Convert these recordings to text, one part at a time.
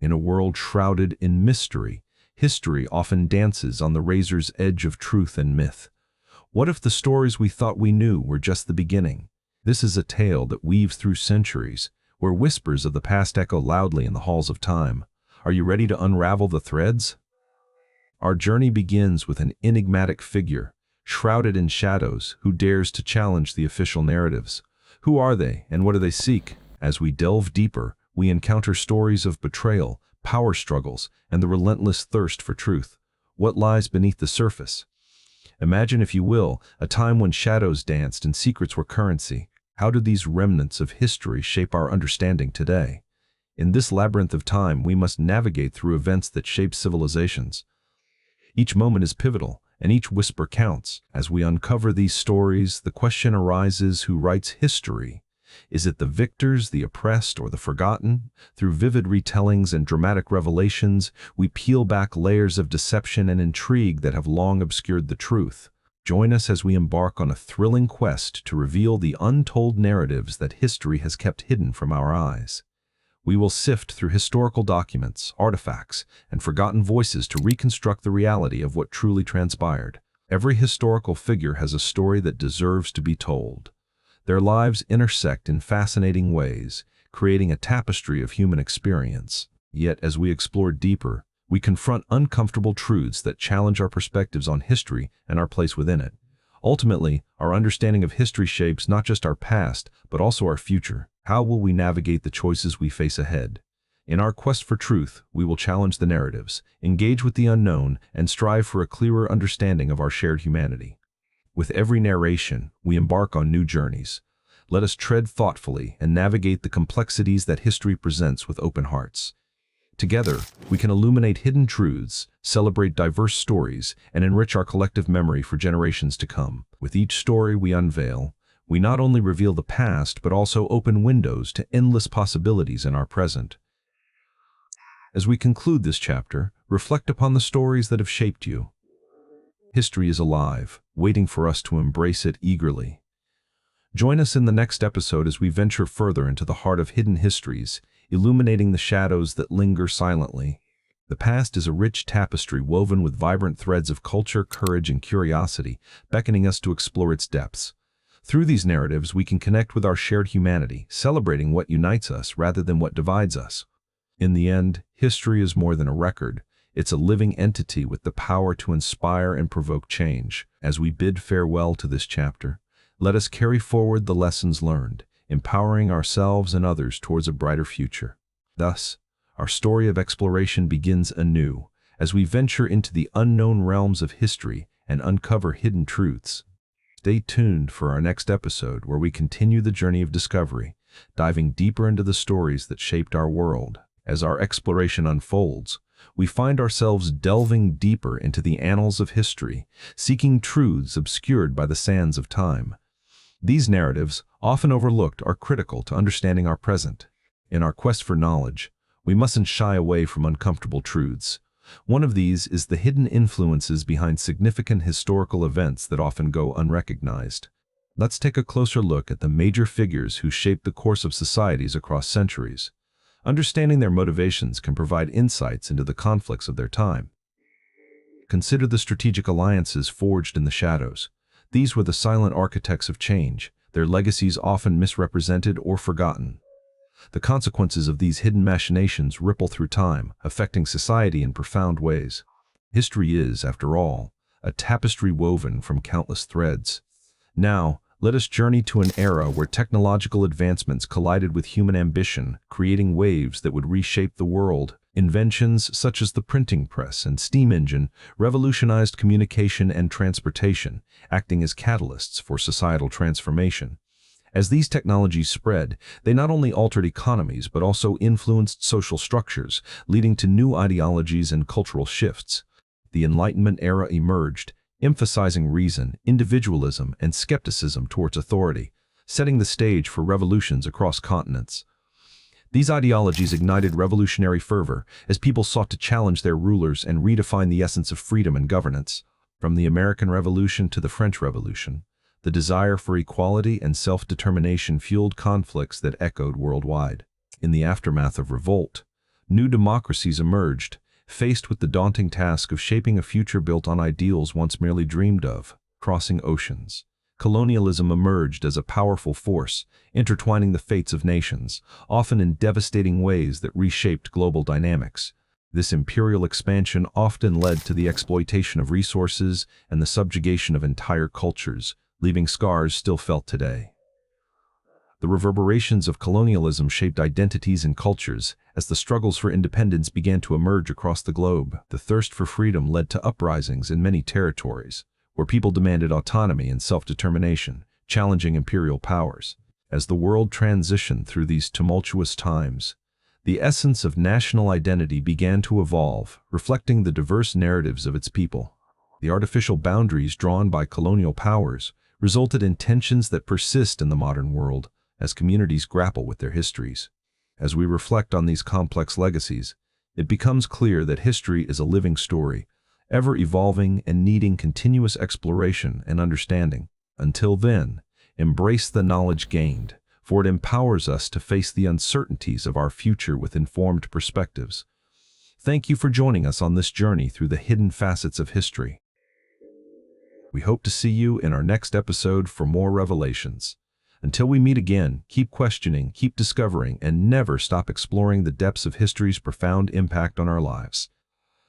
In a world shrouded in mystery, history often dances on the razor's edge of truth and myth. What if the stories we thought we knew were just the beginning? This is a tale that weaves through centuries, where whispers of the past echo loudly in the halls of time. Are you ready to unravel the threads? Our journey begins with an enigmatic figure, shrouded in shadows, who dares to challenge the official narratives. Who are they, and what do they seek? As we delve deeper, we encounter stories of betrayal, power struggles, and the relentless thirst for truth. What lies beneath the surface? Imagine, if you will, a time when shadows danced and secrets were currency. How do these remnants of history shape our understanding today? In this labyrinth of time, we must navigate through events that shape civilizations. Each moment is pivotal, and each whisper counts. As we uncover these stories, the question arises: who writes history? Is it the victors, the oppressed, or the forgotten? Through vivid retellings and dramatic revelations, we peel back layers of deception and intrigue that have long obscured the truth. Join us as we embark on a thrilling quest to reveal the untold narratives that history has kept hidden from our eyes. We will sift through historical documents, artifacts, and forgotten voices to reconstruct the reality of what truly transpired. Every historical figure has a story that deserves to be told. Their lives intersect in fascinating ways, creating a tapestry of human experience. Yet, as we explore deeper, we confront uncomfortable truths that challenge our perspectives on history and our place within it. Ultimately, our understanding of history shapes not just our past, but also our future. How will we navigate the choices we face ahead? In our quest for truth, we will challenge the narratives, engage with the unknown, and strive for a clearer understanding of our shared humanity. With every narration, we embark on new journeys. Let us tread thoughtfully and navigate the complexities that history presents with open hearts. Together, we can illuminate hidden truths, celebrate diverse stories, and enrich our collective memory for generations to come. With each story we unveil, we not only reveal the past, but also open windows to endless possibilities in our present. As we conclude this chapter, reflect upon the stories that have shaped you. History is alive, waiting for us to embrace it eagerly. Join us in the next episode as we venture further into the heart of hidden histories, illuminating the shadows that linger silently. The past is a rich tapestry woven with vibrant threads of culture, courage, and curiosity, beckoning us to explore its depths. Through these narratives, we can connect with our shared humanity, celebrating what unites us rather than what divides us. In the end, history is more than a record. It's a living entity with the power to inspire and provoke change. As we bid farewell to this chapter, let us carry forward the lessons learned, empowering ourselves and others towards a brighter future. Thus, our story of exploration begins anew, as we venture into the unknown realms of history and uncover hidden truths. Stay tuned for our next episode, where we continue the journey of discovery, diving deeper into the stories that shaped our world. As our exploration unfolds, we find ourselves delving deeper into the annals of history, seeking truths obscured by the sands of time. These narratives, often overlooked, are critical to understanding our present. In our quest for knowledge, we mustn't shy away from uncomfortable truths. One of these is the hidden influences behind significant historical events that often go unrecognized. Let's take a closer look at the major figures who shaped the course of societies across centuries. Understanding their motivations can provide insights into the conflicts of their time. Consider the strategic alliances forged in the shadows. These were the silent architects of change, their legacies often misrepresented or forgotten. The consequences of these hidden machinations ripple through time, affecting society in profound ways. History is, after all, a tapestry woven from countless threads. Now, let us journey to an era where technological advancements collided with human ambition, creating waves that would reshape the world. Inventions such as the printing press and steam engine revolutionized communication and transportation, acting as catalysts for societal transformation. As these technologies spread, they not only altered economies but also influenced social structures, leading to new ideologies and cultural shifts. The Enlightenment era emerged, emphasizing reason, individualism, and skepticism towards authority, setting the stage for revolutions across continents. These ideologies ignited revolutionary fervor as people sought to challenge their rulers and redefine the essence of freedom and governance. From the American Revolution to the French Revolution, the desire for equality and self-determination fueled conflicts that echoed worldwide. In the aftermath of revolt, New democracies emerged, faced with the daunting task of shaping a future built on ideals once merely dreamed of, crossing oceans. Colonialism emerged as a powerful force, intertwining the fates of nations, often in devastating ways that reshaped global dynamics. This imperial expansion often led to the exploitation of resources and the subjugation of entire cultures, leaving scars still felt today. The reverberations of colonialism shaped identities and cultures as the struggles for independence began to emerge across the globe. The thirst for freedom led to uprisings in many territories, where people demanded autonomy and self-determination, challenging imperial powers. As the world transitioned through these tumultuous times, the essence of national identity began to evolve, reflecting the diverse narratives of its people. The artificial boundaries drawn by colonial powers resulted in tensions that persist in the modern world as communities grapple with their histories. As we reflect on these complex legacies, it becomes clear that history is a living story, ever evolving and needing continuous exploration and understanding. Until then, embrace the knowledge gained, for it empowers us to face the uncertainties of our future with informed perspectives. Thank you for joining us on this journey through the hidden facets of history. We hope to see you in our next episode for more revelations. Until we meet again, keep questioning, keep discovering, and never stop exploring the depths of history's profound impact on our lives.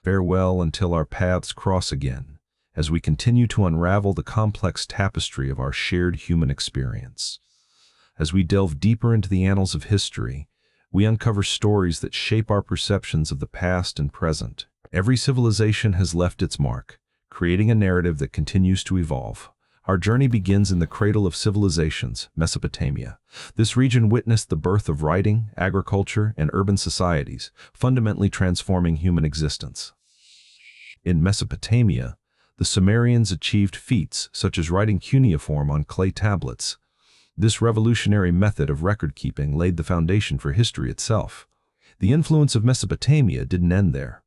Farewell until our paths cross again, as we continue to unravel the complex tapestry of our shared human experience. As we delve deeper into the annals of history, we uncover stories that shape our perceptions of the past and present. Every civilization has left its mark, creating a narrative that continues to evolve. Our journey begins in the cradle of civilizations, Mesopotamia. This region witnessed the birth of writing, agriculture, and urban societies, fundamentally transforming human existence. In Mesopotamia, the Sumerians achieved feats such as writing cuneiform on clay tablets. This revolutionary method of record-keeping laid the foundation for history itself. The influence of Mesopotamia didn't end there.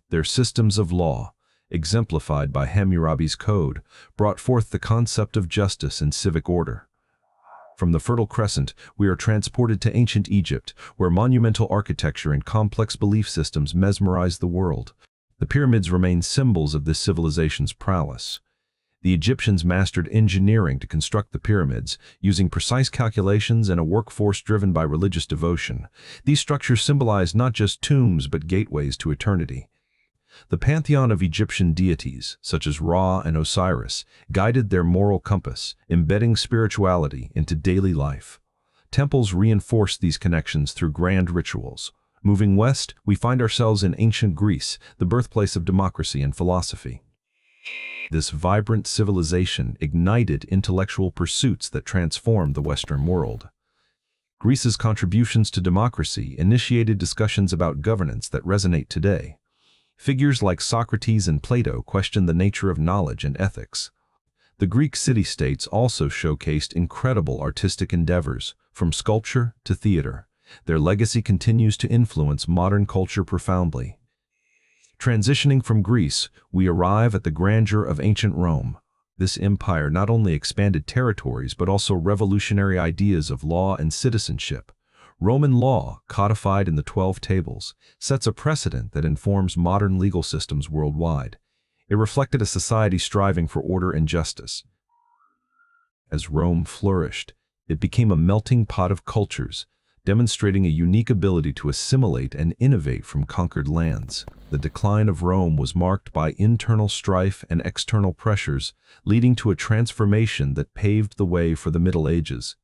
Their systems of law, exemplified by Hammurabi's Code, brought forth the concept of justice and civic order. From the Fertile Crescent, we are transported to ancient Egypt, where monumental architecture and complex belief systems mesmerized the world. The pyramids remain symbols of this civilization's prowess. The Egyptians mastered engineering to construct the pyramids, using precise calculations and a workforce driven by religious devotion. These structures symbolize not just tombs but gateways to eternity. The pantheon of Egyptian deities, such as Ra and Osiris, guided their moral compass, embedding spirituality into daily life. Temples reinforced these connections through grand rituals. Moving west, we find ourselves in ancient Greece, the birthplace of democracy and philosophy. This vibrant civilization ignited intellectual pursuits that transformed the Western world. Greece's contributions to democracy initiated discussions about governance that resonate today. Figures like Socrates and Plato questioned the nature of knowledge and ethics. The Greek city-states also showcased incredible artistic endeavors, from sculpture to theater. Their legacy continues to influence modern culture profoundly. Transitioning from Greece, we arrive at the grandeur of ancient Rome. This empire not only expanded territories but also revolutionary ideas of law and citizenship. Roman law, codified in the 12 Tables, sets a precedent that informs modern legal systems worldwide. It reflected a society striving for order and justice. As Rome flourished, it became a melting pot of cultures, demonstrating a unique ability to assimilate and innovate from conquered lands. The decline of Rome was marked by internal strife and external pressures, leading to a transformation that paved the way for the Middle Ages.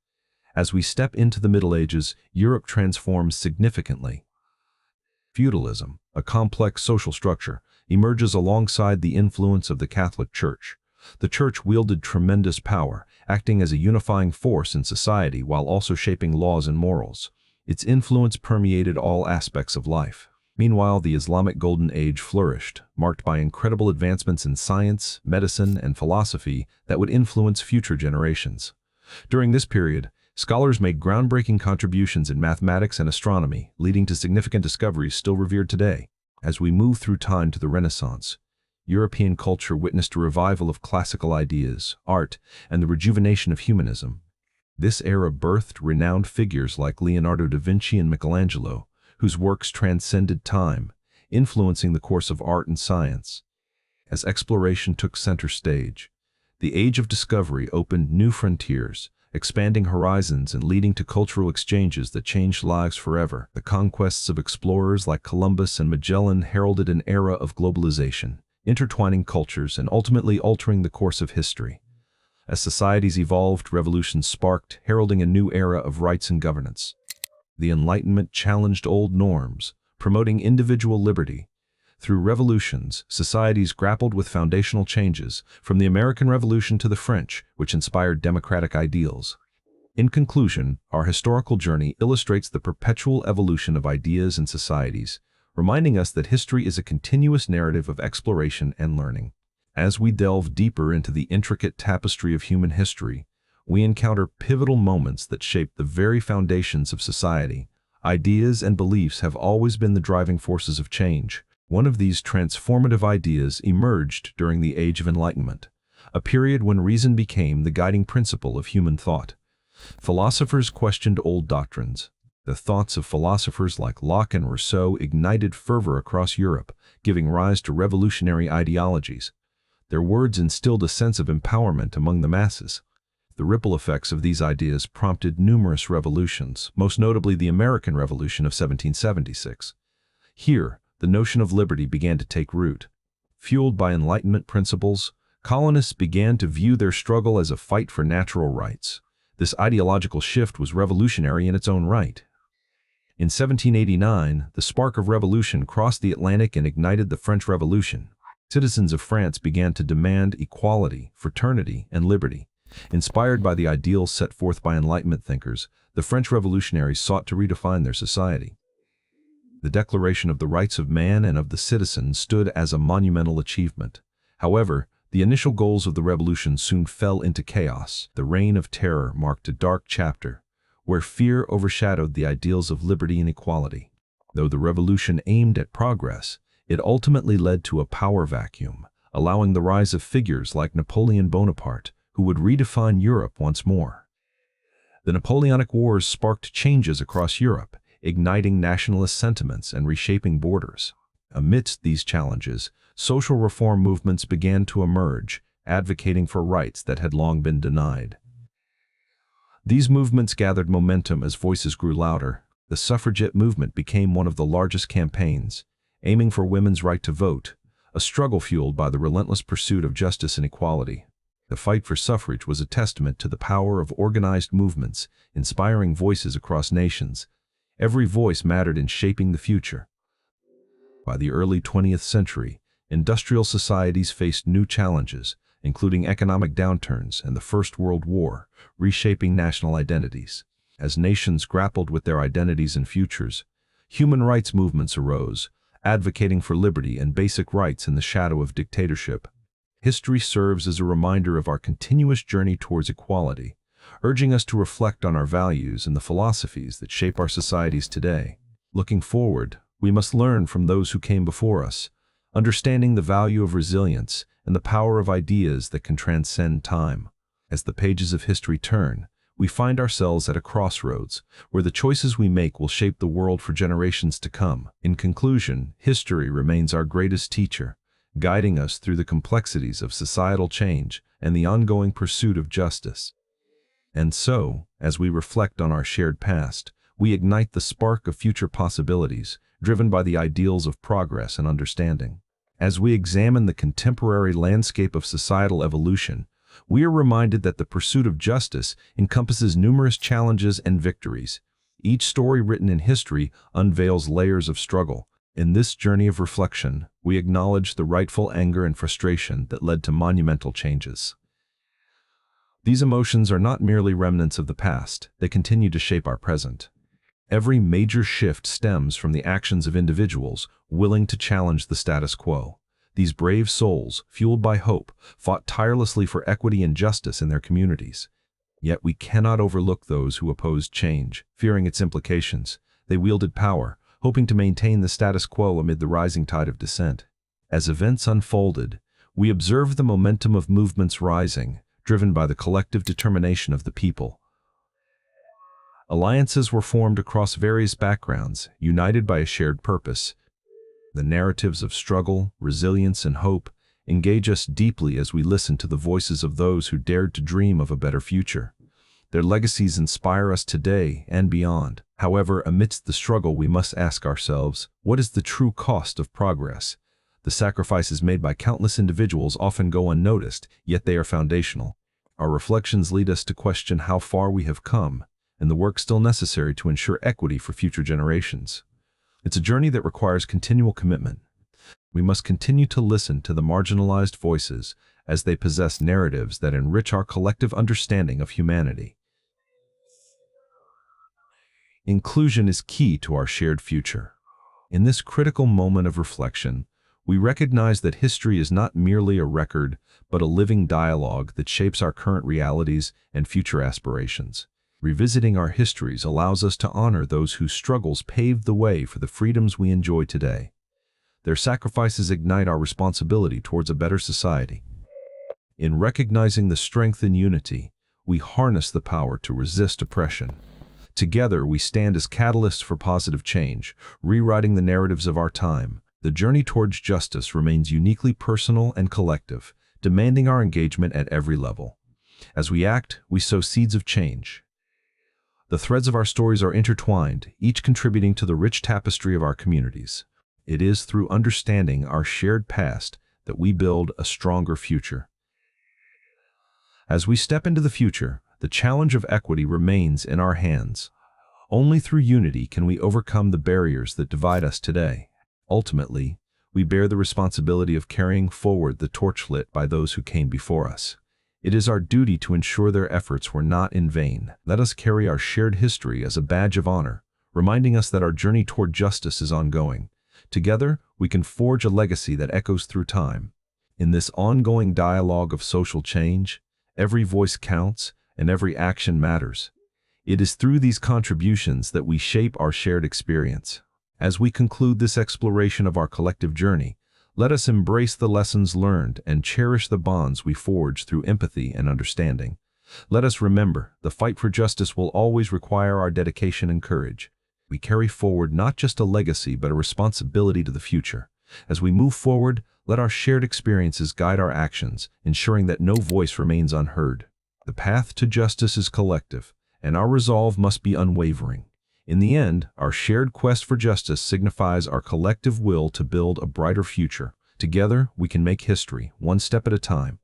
As we step into the Middle Ages, Europe transforms significantly. Feudalism, a complex social structure, emerges alongside the influence of the Catholic Church. The Church wielded tremendous power, acting as a unifying force in society while also shaping laws and morals. Its influence permeated all aspects of life. Meanwhile, the Islamic Golden Age flourished, marked by incredible advancements in science, medicine, and philosophy that would influence future generations. During this period, scholars made groundbreaking contributions in mathematics and astronomy, leading to significant discoveries still revered today. As we move through time to the Renaissance, European culture witnessed a revival of classical ideas, art, and the rejuvenation of humanism. This era birthed renowned figures like Leonardo da Vinci and Michelangelo, whose works transcended time, influencing the course of art and science. As exploration took center stage, the age of discovery opened new frontiers, expanding horizons and leading to cultural exchanges that changed lives forever. The conquests of explorers like Columbus and Magellan heralded an era of globalization, intertwining cultures and ultimately altering the course of history. As societies evolved, revolutions sparked, heralding a new era of rights and governance. The Enlightenment challenged old norms, promoting individual liberty. Through revolutions, societies grappled with foundational changes, from the American Revolution to the French, which inspired democratic ideals. In conclusion, our historical journey illustrates the perpetual evolution of ideas and societies, reminding us that history is a continuous narrative of exploration and learning. As we delve deeper into the intricate tapestry of human history, we encounter pivotal moments that shape the very foundations of society. Ideas and beliefs have always been the driving forces of change. One of these transformative ideas emerged during the Age of Enlightenment, a period when reason became the guiding principle of human thought. Philosophers questioned old doctrines. The thoughts of philosophers like Locke and Rousseau ignited fervor across Europe, giving rise to revolutionary ideologies. Their words instilled a sense of empowerment among the masses. The ripple effects of these ideas prompted numerous revolutions, most notably the American Revolution of 1776. Here, the notion of liberty began to take root. Fueled by Enlightenment principles, colonists began to view their struggle as a fight for natural rights. This ideological shift was revolutionary in its own right. In 1789, the spark of revolution crossed the Atlantic and ignited the French Revolution. Citizens of France began to demand equality, fraternity, and liberty. Inspired by the ideals set forth by Enlightenment thinkers, the French revolutionaries sought to redefine their society. The Declaration of the Rights of Man and of the Citizen stood as a monumental achievement. However, the initial goals of the revolution soon fell into chaos. The Reign of Terror marked a dark chapter, where fear overshadowed the ideals of liberty and equality. Though the revolution aimed at progress, it ultimately led to a power vacuum, allowing the rise of figures like Napoleon Bonaparte, who would redefine Europe once more. The Napoleonic Wars sparked changes across Europe, igniting nationalist sentiments and reshaping borders. Amidst these challenges, social reform movements began to emerge, advocating for rights that had long been denied. These movements gathered momentum as voices grew louder. The suffragette movement became one of the largest campaigns, aiming for women's right to vote, a struggle fueled by the relentless pursuit of justice and equality. The fight for suffrage was a testament to the power of organized movements, inspiring voices across nations. Every voice mattered in shaping the future. By the early 20th century, industrial societies faced new challenges, including economic downturns and the First World War, reshaping national identities. As nations grappled with their identities and futures, human rights movements arose, advocating for liberty and basic rights in the shadow of dictatorship. History serves as a reminder of our continuous journey towards equality, urging us to reflect on our values and the philosophies that shape our societies today. Looking forward, we must learn from those who came before us, understanding the value of resilience and the power of ideas that can transcend time. As the pages of history turn, we find ourselves at a crossroads, where the choices we make will shape the world for generations to come. In conclusion, history remains our greatest teacher, guiding us through the complexities of societal change and the ongoing pursuit of justice. And so, as we reflect on our shared past, we ignite the spark of future possibilities, driven by the ideals of progress and understanding. As we examine the contemporary landscape of societal evolution, we are reminded that the pursuit of justice encompasses numerous challenges and victories. Each story written in history unveils layers of struggle. In this journey of reflection, we acknowledge the rightful anger and frustration that led to monumental changes. These emotions are not merely remnants of the past, they continue to shape our present. Every major shift stems from the actions of individuals willing to challenge the status quo. These brave souls, fueled by hope, fought tirelessly for equity and justice in their communities. Yet we cannot overlook those who opposed change, fearing its implications. They wielded power, hoping to maintain the status quo amid the rising tide of dissent. As events unfolded, we observed the momentum of movements rising, driven by the collective determination of the people. Alliances were formed across various backgrounds, united by a shared purpose. The narratives of struggle, resilience, and hope engage us deeply as we listen to the voices of those who dared to dream of a better future. Their legacies inspire us today and beyond. However, amidst the struggle, we must ask ourselves, what is the true cost of progress? The sacrifices made by countless individuals often go unnoticed, yet they are foundational. Our reflections lead us to question how far we have come and the work still necessary to ensure equity for future generations. It's a journey that requires continual commitment. We must continue to listen to the marginalized voices as they possess narratives that enrich our collective understanding of humanity. Inclusion is key to our shared future. In this critical moment of reflection, we recognize that history is not merely a record, but a living dialogue that shapes our current realities and future aspirations. Revisiting our histories allows us to honor those whose struggles paved the way for the freedoms we enjoy today. Their sacrifices ignite our responsibility towards a better society. In recognizing the strength and unity, we harness the power to resist oppression. Together, we stand as catalysts for positive change, rewriting the narratives of our time. The journey towards justice remains uniquely personal and collective, demanding our engagement at every level. As we act, we sow seeds of change. The threads of our stories are intertwined, each contributing to the rich tapestry of our communities. It is through understanding our shared past that we build a stronger future. As we step into the future, the challenge of equity remains in our hands. Only through unity can we overcome the barriers that divide us today. Ultimately, we bear the responsibility of carrying forward the torch lit by those who came before us. It is our duty to ensure their efforts were not in vain. Let us carry our shared history as a badge of honor, reminding us that our journey toward justice is ongoing. Together, we can forge a legacy that echoes through time. In this ongoing dialogue of social change, every voice counts and every action matters. It is through these contributions that we shape our shared experience. As we conclude this exploration of our collective journey, let us embrace the lessons learned and cherish the bonds we forge through empathy and understanding. Let us remember, the fight for justice will always require our dedication and courage. We carry forward not just a legacy but a responsibility to the future. As we move forward, let our shared experiences guide our actions, ensuring that no voice remains unheard. The path to justice is collective, and our resolve must be unwavering. In the end, our shared quest for justice signifies our collective will to build a brighter future. Together, we can make history, one step at a time.